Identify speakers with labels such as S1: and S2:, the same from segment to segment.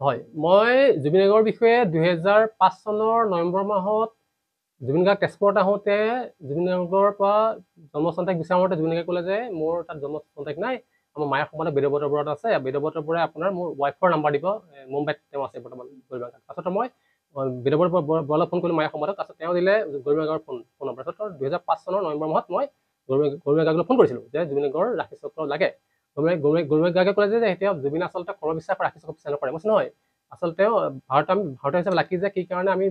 S1: হয়, মই জুবিন গাৰ্গৰ বিষয়ে 2005 চনৰ নৱেম্বৰ মাহত জুবিন গাৰ্গ তেজপুৰত আহোঁতে জুবিন গাৰ্গৰ পৰা জন্মস্থান বিচাৰোঁতে জুবিন গাৰ্গে ক'লে যে মোৰ তাত জন্মস্থান নাই, আমাৰ মায়ে সম্বন্ধে বেদবতৰপুৰত আছে, বেদবতৰপুৰে আপোনাৰ মোৰ ৱাইফৰ নাম্বাৰ দিব, মুম্বাইত তেওঁ আছে বৰ্তমান গৰিমা গাৰ্গ। তাৰপিছত মই বৰলৈ ফোন কৰিলোঁ মায়ে সম্বন্ধত, তাৰপিছত তেওঁ দিলে গৰিমা গাৰ্গৰ ফোন নম্বৰ। তাৰপিছত 2005 চনৰ নৱেম্বৰ মাহত মই গৰিমা গাৰ্গলৈ ফোন কৰিছিলোঁ যে জুবিন গাৰ্গৰ ৰাখি চক্ৰ লাগে। গৰিমা গাৰ্গে ক'লে যে এতিয়া জুবিন আচলতে কৰ্মবিশ্বাস ৰাখি চক্ৰ বিচাৰ নকৰে। মই নহয়, আচলতে ভাৰতীয় হিচাপে লাকি যে কি কাৰণে আমি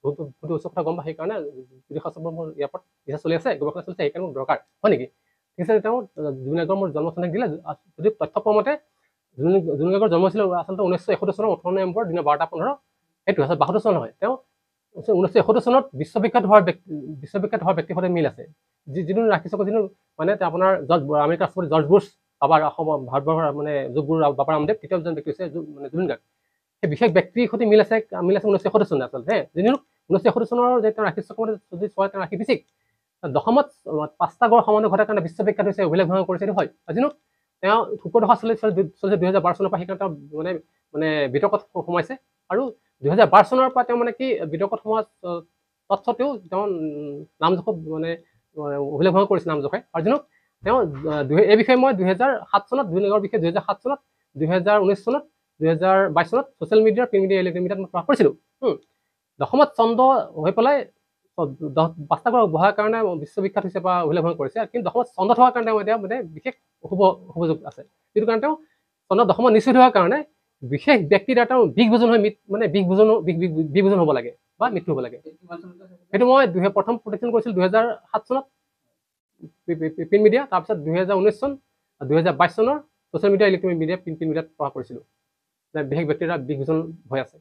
S1: বহুত উৎসৱ কথা গম পাওঁ, সেইকাৰণে মোৰ ইয়াৰ ওপৰত ৰিচাৰ্চ চলি আছে, গৱেষণা চলিছে, সেইকাৰণে মোক দৰকাৰ হয় নেকি। ঠিক আছে, তেওঁ জুবিন গাৰ্গৰ মোৰ জন্মস্থান দিলে। যদি তথ্য প্ৰমতে জুবিন গাৰ্গৰ জন্ম হৈছিল আচলতে 1971 চনৰ 18 নৱেম্বৰ দিনৰ 12:15, সেইটো 72 চন নহয়। তেওঁ 1971 চনত বিশ্ববিখ্যাত হোৱাৰ ব্যক্তিৰ সৈতে মিল আছে। যিটো ৰাখি চক্ৰ যিটো মানে আপোনাৰ আমেৰিকাৰ ৰাষ্ট্ৰপতি জৰ্জ বুছ, বাবাৰ অসমৰ ভাৰতবৰ্ষৰ মানে যোগগুৰু বাবা ৰামদেৱ, তৃতীয়জন ব্যক্তি হৈছে মানে জুবিন গাৰ্গ। সেই বিশেষ ব্যক্তিৰ সৈতে মিল আছে 1971 চনত আচলতে। যিটো 1971 চনৰ যে তেওঁ ৰাখি চক্ৰ যদি চোৱা তেওঁ ৰাখি পিছিক দশমত 5টা গড় সমানে ঘটাৰ কাৰণে বিশ্ববিখ্যাত হৈছে, অভিলেখ ভংগ কৰিছে, সেইটো হয়। যিনো তেওঁ শুক্ৰ দশা চলিছে 2012 চনৰ পৰা, সেইকাৰণে তেওঁ মানে বিতৰ্কত সোমাইছে। আৰু 2012 চনৰ পৰা তেওঁ মানে কি বিতৰ্কত সোমোৱা তৎসত্বেও তেওঁ নামজোখত মানে অভিলেখ ভংগ কৰিছে নামজোখাই। আৰু যিনো তেওঁ এই বিষয়ে মই 2007 চনত জুবিন গাৰ্গৰ বিষয়ে 2007 চনত 2019 চনত 2022 চনত ছ'চিয়েল মিডিয়াৰ প্ৰিণ্ট মিডিয়া ইলেক্ট্ৰনিক মিডিয়াত মই প্ৰকাশ কৰিছিলোঁ। দশমত চন্দ্ৰ হৈ পেলাই 5টা গড় বহাৰ কাৰণে বিশ্ববিখ্যাত হৈছে বা অভিলেখ ভংগ কৰিছে, কিন্তু দশমত চন্দ্ৰত হোৱাৰ কাৰণে তেওঁ এতিয়া মানে বিশেষ সুযোগ আছে। যিটো কাৰণে তেওঁ চন্দ্ৰত দশমত নিশ্চিত হোৱাৰ কাৰণে বিশেষ ব্যক্তিৰ দ্বাৰা তেওঁ বিভোজন হ'ব লাগে বা মৃত্যু হ'ব লাগে। সেইটো মই প্ৰথম প্ৰতিষ্ঠান কৰিছিলোঁ 2007 চনত প্ৰিণ্ট মিডিয়া, তাৰপিছত 2019 চন 2022 চনৰ social media electronic media print মিডিয়াত প্ৰকাশ কৰিছিলোঁ। বিশেষ ব্যক্তিৰ দ্বাৰা বিভোজন হৈ আছে।